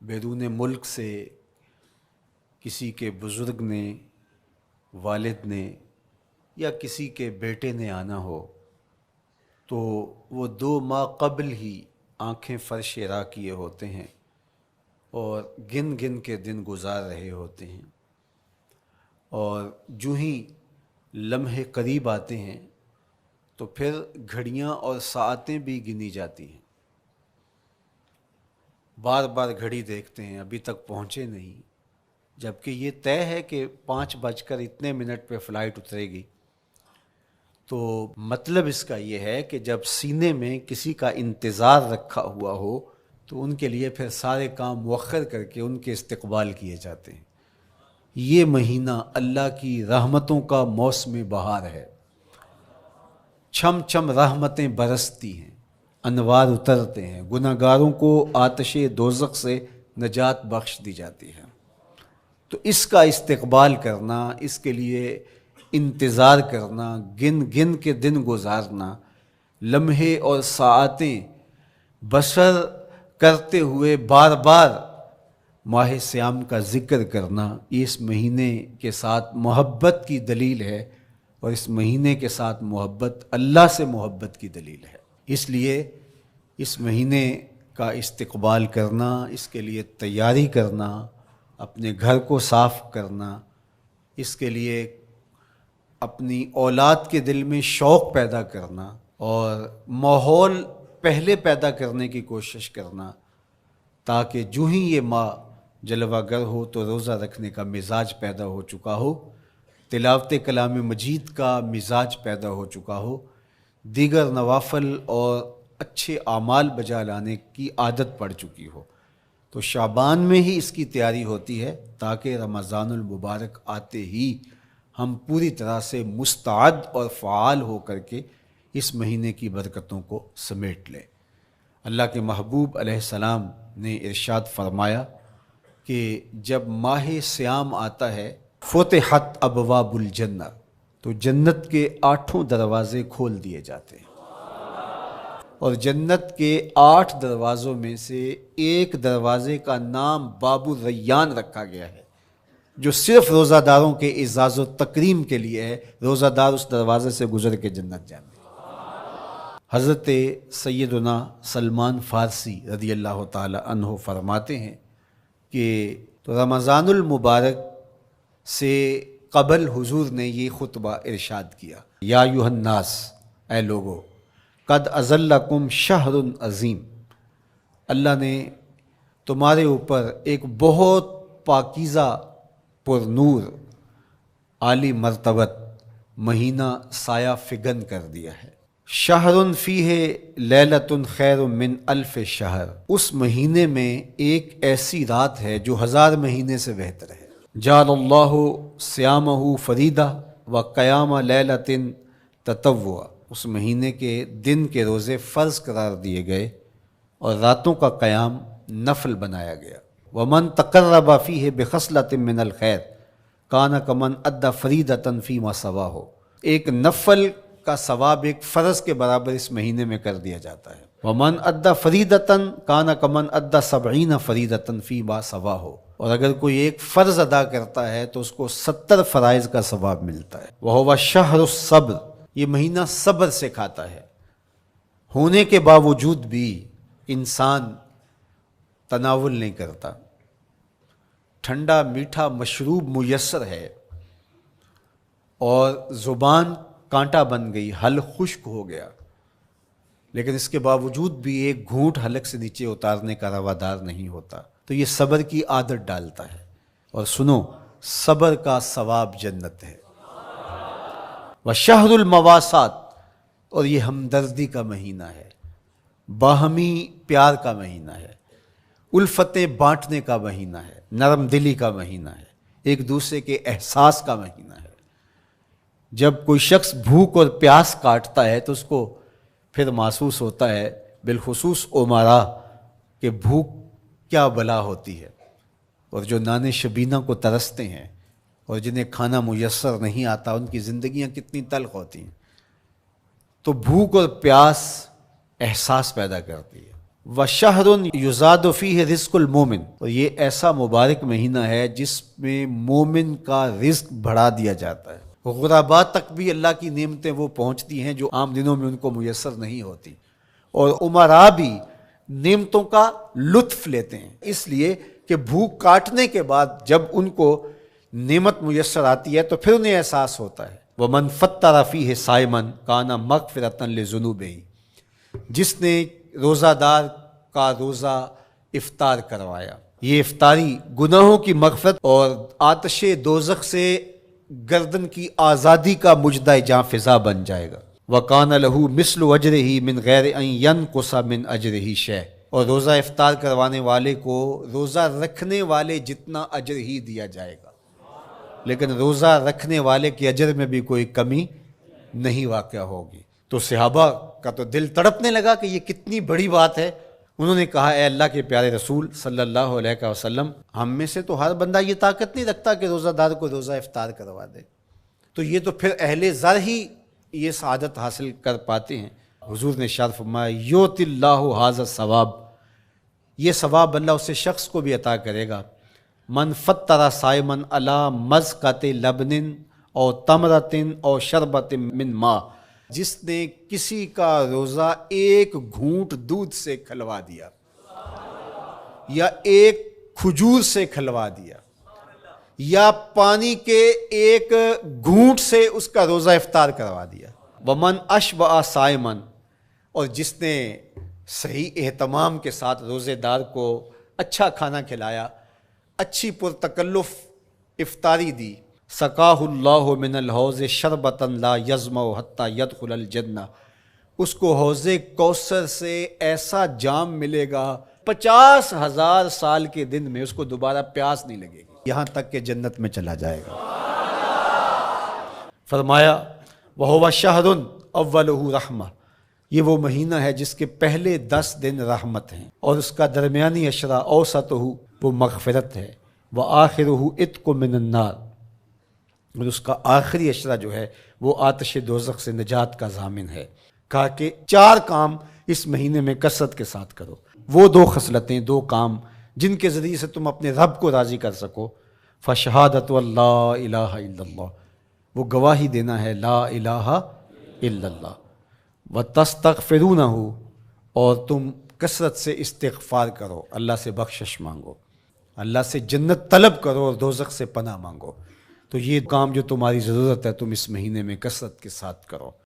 بیرون ملک سے کسی کے بزرگ نے، والد نے یا کسی کے بیٹے نے آنا ہو تو وہ 2 ماہ قبل ہی آنکھیں فرش راہ کیے ہوتے ہیں اور گن گن کے دن گزار رہے ہوتے ہیں، اور جو ہی لمحے قریب آتے ہیں تو پھر گھڑیاں اور ساعتیں بھی گنی جاتی ہیں۔ بار بار گھڑی دیکھتے ہیں، ابھی تک پہنچے نہیں، جبکہ یہ طے ہے کہ 5:02 پہ فلائٹ اترے گی۔ تو مطلب اس کا یہ ہے کہ جب سینے میں کسی کا انتظار رکھا ہوا ہو تو ان کے لیے پھر سارے کام مؤخر کر کے ان کے استقبال کیے جاتے ہیں۔ یہ مہینہ اللہ کی رحمتوں کا موسم بہار ہے، چھم چھم رحمتیں برستی ہیں، انوار اترتے ہیں، گناہگاروں کو آتش دوزخ سے نجات بخش دی جاتی ہے۔ تو اس کا استقبال کرنا، اس کے لیے انتظار کرنا، گن گن کے دن گزارنا، لمحے اور ساعتیں بسر کرتے ہوئے بار بار ماہ سیام کا ذکر کرنا، یہ اس مہینے کے ساتھ محبت کی دلیل ہے، اور اس مہینے کے ساتھ محبت اللہ سے محبت کی دلیل ہے۔ اس لیے اس مہینے کا استقبال کرنا، اس کے لیے تیاری کرنا، اپنے گھر کو صاف کرنا، اس کے لیے اپنی اولاد کے دل میں شوق پیدا کرنا اور ماحول پہلے پیدا کرنے کی کوشش کرنا، تاکہ جو ہی یہ ماہ جلوہ گر ہو تو روزہ رکھنے کا مزاج پیدا ہو چکا ہو، تلاوت کلام مجید کا مزاج پیدا ہو چکا ہو، دیگر نوافل اور اچھے اعمال بجا لانے کی عادت پڑ چکی ہو۔ تو شعبان میں ہی اس کی تیاری ہوتی ہے تاکہ رمضان المبارک آتے ہی ہم پوری طرح سے مستعد اور فعال ہو کر کے اس مہینے کی برکتوں کو سمیٹ لیں۔ اللہ کے محبوب علیہ السلام نے ارشاد فرمایا کہ جب ماہ سیام آتا ہے فتحت ابواب الجنہ، تو جنت کے 8 دروازے کھول دیے جاتے ہیں، اور جنت کے 8 دروازوں میں سے ایک دروازے کا نام باب الریان رکھا گیا ہے، جو صرف روزہ داروں کے اعزاز و تکریم کے لیے ہے۔ روزہ دار اس دروازے سے گزر کے جنت جانے۔ حضرت سیدنا سلمان فارسی رضی اللہ تعالی عنہ فرماتے ہیں کہ تو رمضان المبارک سے قبل حضور نے یہ خطبہ ارشاد کیا، یا ایھا الناس، اے لوگو، قد اظلکم شہر عظیم، اللہ نے تمہارے اوپر ایک بہت پاکیزہ، پر نور، عالی مرتبت مہینہ سایہ فگن کر دیا ہے۔ شہر فیہ لیلۃ خیر من الف شہر، اس مہینے میں ایک ایسی رات ہے جو 1000 مہینے سے بہتر ہے۔ جعل اللہ صیامہ فریدہ و قیام لیلۃ تطوع، اس مہینے کے دن کے روزے فرض قرار دیے گئے اور راتوں کا قیام نفل بنایا گیا۔ ومن تقرب فیہ بخصلۃ من الخیر کان کمن ادی فریدۃ فیما سواہ، ایک نفل کا ثواب ایک فرض کے برابر اس مہینے میں کر دیا جاتا ہے۔ ومن ادی فریدۃ کان کمن ادی 70 فریدۃ فیما سواہ، اور اگر کوئی ایک فرض ادا کرتا ہے تو اس کو 70 فرائض کا ثواب ملتا ہے۔ وہو شہر الصبر، یہ مہینہ صبر سکھاتا ہے، ہونے کے باوجود بھی انسان تناول نہیں کرتا۔ ٹھنڈا میٹھا مشروب میسر ہے اور زبان کانٹا بن گئی، حلق خشک ہو گیا، لیکن اس کے باوجود بھی ایک گھونٹ حلق سے نیچے اتارنے کا روادار نہیں ہوتا، تو یہ صبر کی عادت ڈالتا ہے۔ اور سنو، صبر کا ثواب جنت ہے۔ وشہر المواسات، اور یہ ہمدردی کا مہینہ ہے، باہمی پیار کا مہینہ ہے، الفتیں بانٹنے کا مہینہ ہے، نرم دلی کا مہینہ ہے، ایک دوسرے کے احساس کا مہینہ ہے۔ جب کوئی شخص بھوک اور پیاس کاٹتا ہے تو اس کو پھر محسوس ہوتا ہے، بالخصوص امراء، کہ بھوک کیا بلا ہوتی ہے، اور جو نان شبینہ کو ترستے ہیں اور جنہیں کھانا میسر نہیں آتا، ان کی زندگیاں کتنی تلخ ہوتی ہیں۔ تو بھوک اور پیاس احساس پیدا کرتی ہے، وَشَهْرٌ يُزَادُ فِيهِ رِزْقُ الْمُؤْمِنِ، اور یہ ایسا مبارک مہینہ ہے جس میں مومن کا رزق بڑھا دیا جاتا ہے۔ غرباء تک بھی اللہ کی نعمتیں وہ پہنچتی ہیں جو عام دنوں میں ان کو میسر نہیں ہوتی، اور امراء بھی نعمتوں کا لطف لیتے ہیں، اس لیے کہ بھوک کاٹنے کے بعد جب ان کو نعمت میسر آتی ہے تو پھر انہیں احساس ہوتا ہے۔ وَمَنْ فَطَّرَ فِيهِ صَائِمًا كَانَ مَغْفِرَةً لِذُنُوبِهِ، جس نے روزہ دار کا روزہ افطار کروایا، یہ افطاری گناہوں کی مغفرت اور آتش دوزخ سے گردن کی آزادی کا مجدہ جاں فضا بن جائے گا۔ وَقَانَ لَهُ مِثْلُ أَجْرِهِ مِنْ غَيْرِ أَنْ يَنْقُصَ مِنْ أَجْرِهِ شَيْءٌ، اور روزہ افطار کروانے والے کو روزہ رکھنے والے جتنا اجر ہی دیا جائے گا، لیکن روزہ رکھنے والے کے اجر میں بھی کوئی کمی نہیں واقع ہوگی۔ تو صحابہ کا تو دل تڑپنے لگا کہ یہ کتنی بڑی بات ہے۔ انہوں نے کہا اے اللہ کے پیارے رسول صلی اللہ علیہ وسلم، ہم میں سے تو ہر بندہ یہ طاقت نہیں رکھتا کہ روزہ دار کو روزہ افطار کروا دے، تو یہ تو پھر اہل زر ہی یہ سعادت حاصل کر پاتے ہیں۔ حضور نے ارشاد فرمایا یؤت اللہ ھذا الثواب، یہ ثواب اللہ اسے شخص کو بھی عطا کرے گا۔ من فطر صائما علی مزقۃ لبن او تمرۃ او شربۃ من ماء، جس نے کسی کا روزہ ایک گھونٹ دودھ سے کھلوا دیا یا ایک کھجور سے کھلوا دیا یا پانی کے ایک گھونٹ سے اس کا روزہ افطار کروا دیا۔ ومن اشبع صائما، اور جس نے صحیح اہتمام کے ساتھ روزے دار کو اچھا کھانا کھلایا، اچھی پرتکلف افطاری دی، سقاہ اللہ من الحوض شربتا لا یظمأ حتی یدخل الجنہ، اس کو حوض کوثر سے ایسا جام ملے گا 50,000 سال کے دن میں اس کو دوبارہ پیاس نہیں لگے گی، یہاں تک کہ جنت میں چلا جائے گا۔ فرمایا وَهُوَ شَهْرٌ أَوَّلُهُ رَحْمَةٌ، یہ وہ مہینہ ہے جس کے پہلے 10 دن رحمت ہیں، اور اس کا درمیانی عشرہ اوسطہ وہ مغفرت ہے، وآخرہ عتق من النار، اور اس کا آخری عشرہ جو ہے وہ آتش دوزخ سے نجات کا ضامن ہے۔ کہا کہ 4 کام اس مہینے میں کثرت کے ساتھ کرو، وہ 2 خصلتیں، 2 کام جن کے ذریعے سے تم اپنے رب کو راضی کر سکو۔ فشہادت اللہ الہ الا اللہ، وہ گواہی دینا ہے لا الہ الا اللہ، وتستغفرونہ، اور تم کثرت سے استغفار کرو، اللہ سے بخشش مانگو، اللہ سے جنت طلب کرو اور دوزخ سے پناہ مانگو۔ تو یہ کام جو تمہاری ضرورت ہے تم اس مہینے میں کثرت کے ساتھ کرو۔